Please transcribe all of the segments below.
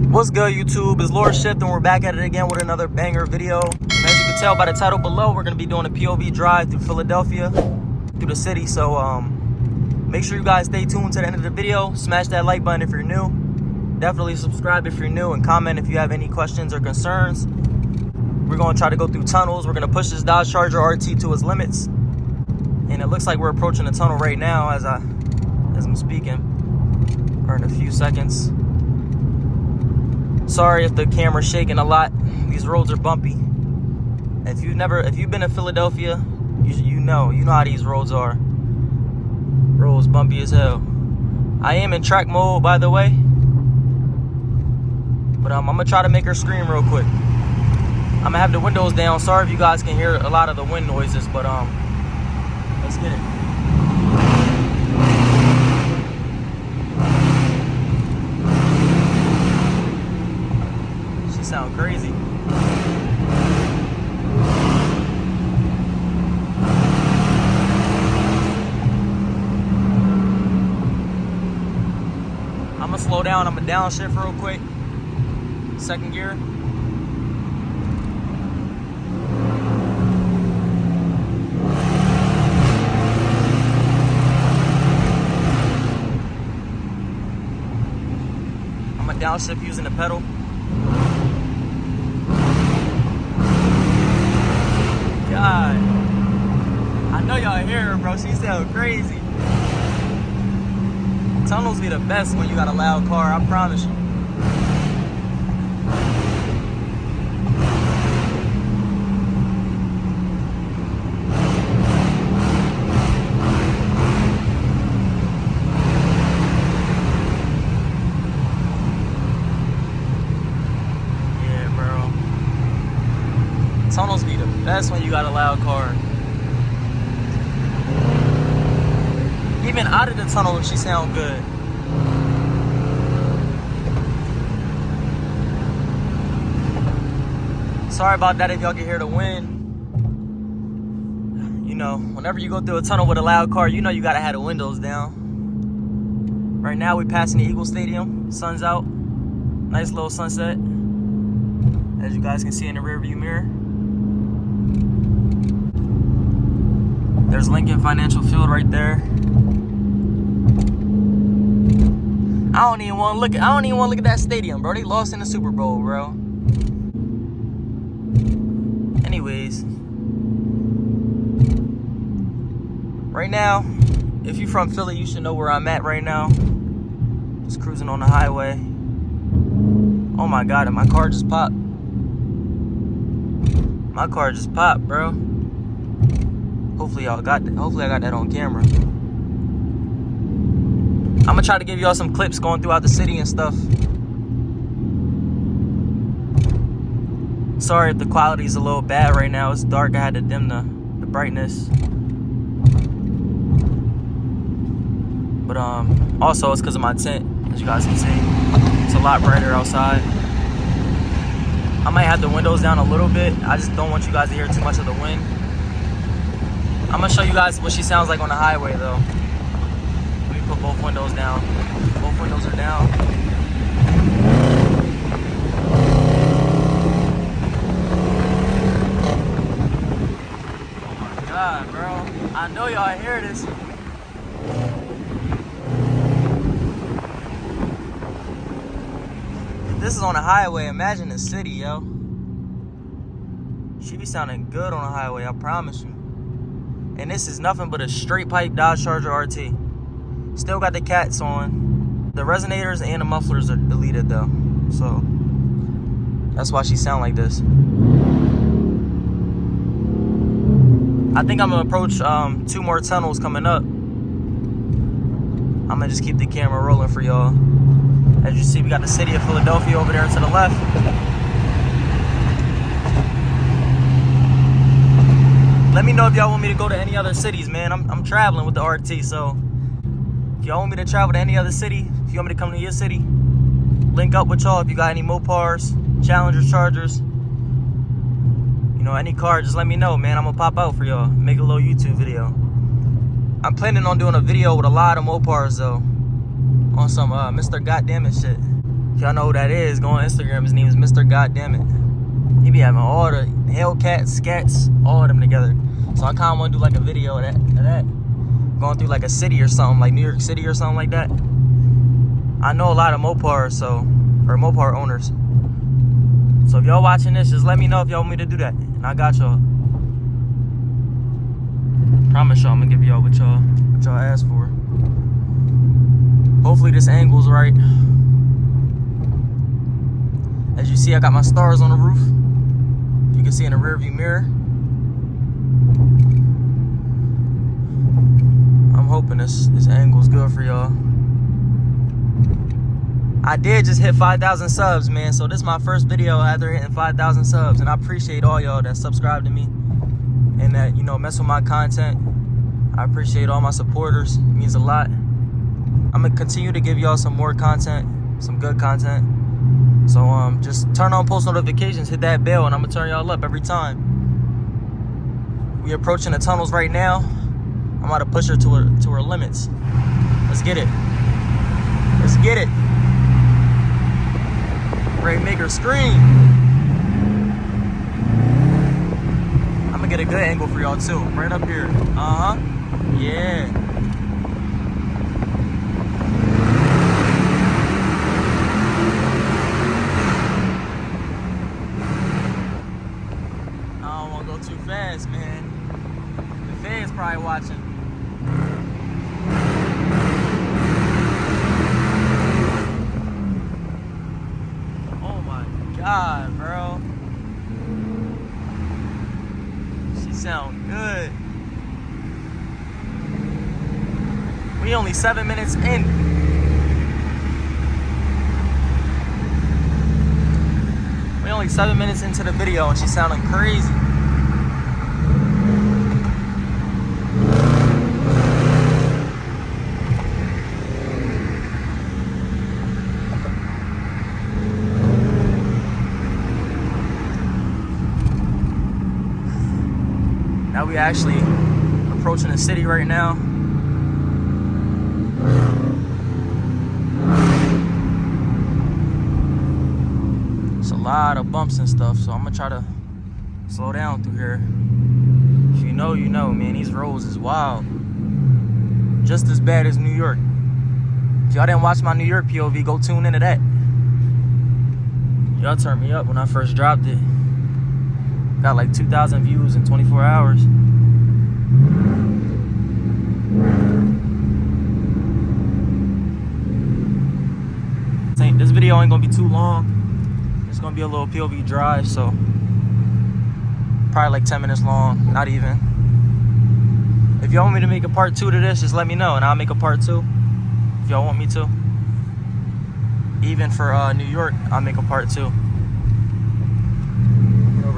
What's good, YouTube? It's Lord Shift, and we're back at it again with another banger video. And as you can tell by the title below, we're going to be doing a POV drive through Philadelphia, through the city. So make sure you guys stay tuned to the end of the video. Smash that like button if you're new. Definitely subscribe if you're new, and comment if you have any questions or concerns. We're going to try to go through tunnels. We're going to push this Dodge Charger RT to its limits. And it looks like we're approaching the tunnel right now as I'm speaking, or in a few seconds. Sorry if the camera's shaking a lot. These roads are bumpy. If you've been to Philadelphia, you know how these roads are. Roads bumpy as hell. I am in track mode, by the way. But I'm gonna try to make her scream real quick. I'm gonna have the windows down. Sorry if you guys can hear a lot of the wind noises, but let's get it. Sound crazy. I'm gonna slow down. I'm gonna downshift real quick. Second gear. I'm gonna downshift using the pedal. God, I know y'all hear her, bro. She sound crazy. Tunnels be the best when you got a loud car, I promise you. Yeah, bro. Tunnels be the best when you got a loud car. Even out of the tunnel, she sound good. Sorry about that if y'all can hear the wind. You know, whenever you go through a tunnel with a loud car, you know you gotta have the windows down. Right now, we passing the Eagle Stadium. Sun's out. Nice little sunset, as you guys can see in the rear view mirror. There's Lincoln Financial Field right there. I don't even want to look at that stadium, bro. They lost in the Super Bowl, bro. Anyways, right now, if you're from Philly, you should know where I'm at right now. Just cruising on the highway. Oh my God, and my car just popped. My car just popped, bro. Hopefully I got that on camera. I'm gonna try to give y'all some clips going throughout the city and stuff. Sorry if the quality's a little bad right now. It's dark. I had to dim the brightness. But also it's because of my tent, as you guys can see. It's a lot brighter outside. I might have the windows down a little bit. I just don't want you guys to hear too much of the wind. I'm gonna show you guys what she sounds like on the highway though. Let me put both windows down. Both windows are down. Oh my God, bro. I know y'all hear this. If this is on the highway, imagine the city, yo. She be sounding good on the highway, I promise you. And this is nothing but a straight pipe Dodge Charger RT. Still got the cats on. The resonators and the mufflers are deleted though. So that's why she sound like this. I think I'm gonna approach 2 more tunnels coming up. I'm gonna just keep the camera rolling for y'all. As you see, we got the city of Philadelphia over there to the left. Let me know if y'all want me to go to any other cities, man. I'm traveling with the RT, so if y'all want me to travel to any other city, if you want me to come to your city, link up with y'all. If you got any Mopars, Challengers, Chargers, you know, any car, just let me know, man. I'm gonna pop out for y'all, make a little YouTube video. I'm planning on doing a video with a lot of Mopars though, on some Mr. Goddammit shit. If y'all know who that is, go on Instagram. His name is Mr. Goddammit. He be having all the Hellcats, Scats, all of them together. So I kind of want to do like a video of that. Going through like a city or something, like New York City or something like that. I know a lot of Mopars, or Mopar owners. So if y'all watching this, just let me know if y'all want me to do that. And I got y'all. Promise y'all I'm gonna give y'all what y'all asked for. Hopefully this angle's right. As you see, I got my stars on the roof. You can see in the rear view mirror. I'm hoping this angle's good for y'all. I did just hit 5,000 subs, man. So this is my first video after hitting 5,000 subs. And I appreciate all y'all that subscribe to me and that, you know, mess with my content. I appreciate all my supporters. It means a lot. I'm gonna continue to give y'all some more content, some good content. So just turn on post notifications, hit that bell, and I'm gonna turn y'all up every time. We approaching the tunnels right now. I'm about to push her to her limits. Let's get it. Let's get it. Ready to make her scream. I'm gonna get a good angle for y'all too. Right up here. Yeah. I don't wanna go too fast, man. The feds probably watching. God, bro. She sound good. We only 7 minutes in. We only 7 minutes into the video and she's sounding crazy. Now we actually approaching the city right now. It's a lot of bumps and stuff, so I'm gonna try to slow down through here. If you know, you know, man, these roads is wild. Just as bad as New York. If y'all didn't watch my New York POV, go tune into that. Y'all turned me up when I first dropped it. Got like 2,000 views in 24 hours. This video ain't gonna be too long. It's gonna be a little POV drive, so probably like 10 minutes long, not even. If y'all want me to make a part 2 to this, just let me know and I'll make a part 2. If y'all want me to. Even for New York, I'll make a part 2.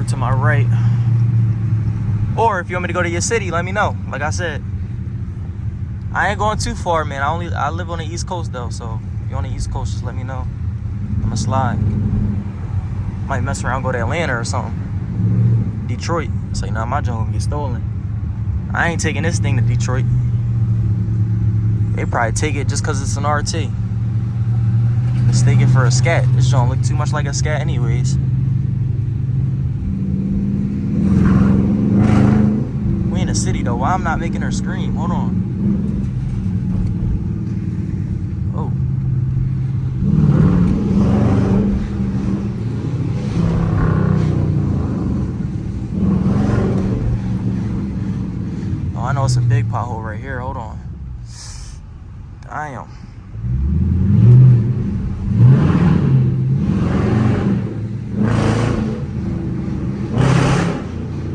To my right, or if you want me to go to your city, let me know. Like I said, I ain't going too far, man. I live on the East Coast though, so if you're on the East Coast, just let me know. I'ma slide. Might mess around, go to Atlanta or something. Detroit. It's like, nah, my junk gonna get stolen. I ain't taking this thing to Detroit. They probably take it just cause it's an RT. Mistake it for a Scat. This junk look too much like a Scat anyways. The city though. Why I'm not making her scream? Hold on. Oh. Oh, I know it's a big pothole right here. Hold on. Damn.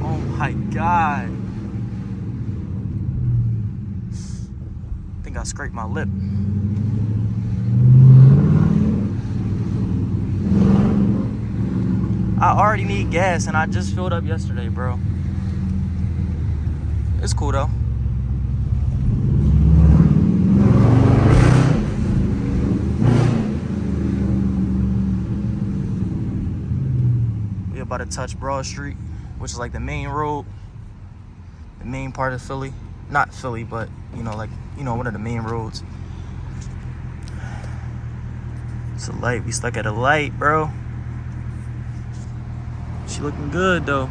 Oh my God. I scraped my lip. I already need gas and I just filled up yesterday, bro. It's cool though. We about to touch Broad Street, which is like the main road, the main part of Philly. Not Philly, but you know, like, you know, one of the main roads. It's a light. We stuck at a light, bro. She looking good, though.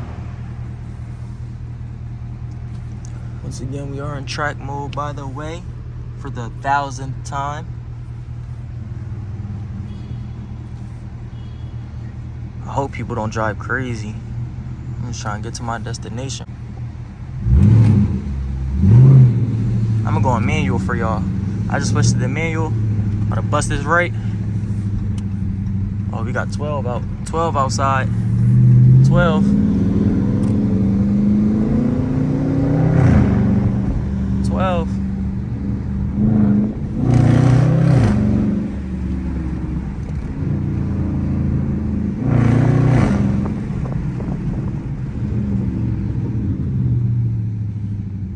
Once again, we are in track mode, by the way, for the 1,000th time. I hope people don't drive crazy. I'm just trying to get to my destination. I'm gonna go on manual for y'all. I just switched to the manual. I'm gonna bust this right. Oh, we got 12 outside. 12. 12.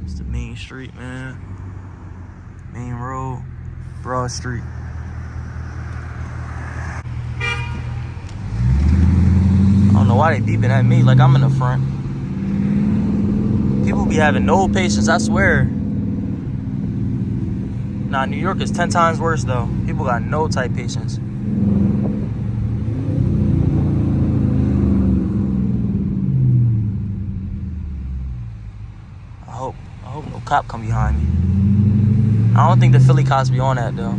It's the main street, man. Main road, Broad Street. I don't know why they beeping at me like I'm in the front. People be having no patience, I swear. Nah, New York is 10 times worse though. People got no type patience. I hope no cop come behind me. I don't think the Philly cops be on that though.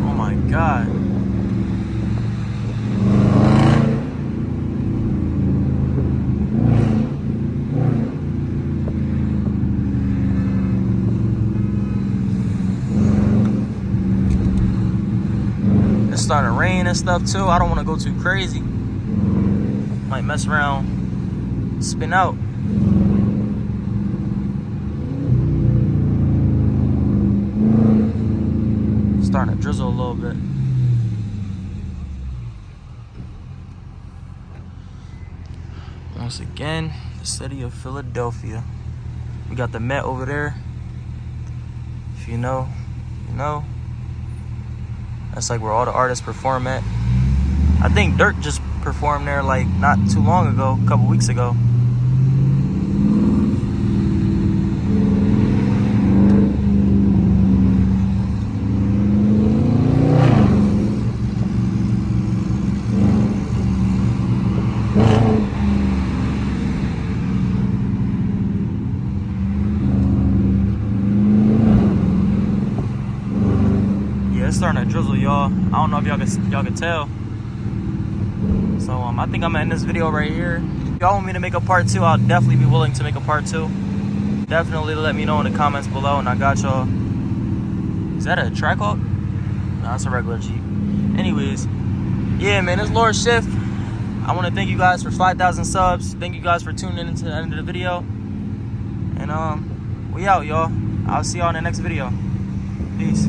Oh my God. It's starting to rain and stuff too. I don't want to go too crazy. Might mess around, spin out. It's starting to drizzle a little bit. Once again, the city of Philadelphia. We got the Met over there. If you know, you know. That's like where all the artists perform at. I think Dirk just performed there like not too long ago, a couple weeks ago. It's starting to drizzle, y'all. I don't know if y'all can tell. So I think I'm gonna end this video right here. If y'all want me to make a part 2, I'll definitely be willing to make a part 2. Definitely let me know in the comments below, and I got y'all. Is that a Trackhawk? No, that's a regular Jeep. Anyways, yeah, man, it's Lord Shift. I want to thank you guys for 5,000 subs. Thank you guys for tuning in to the end of the video. And we out, y'all. I'll see y'all in the next video. Peace.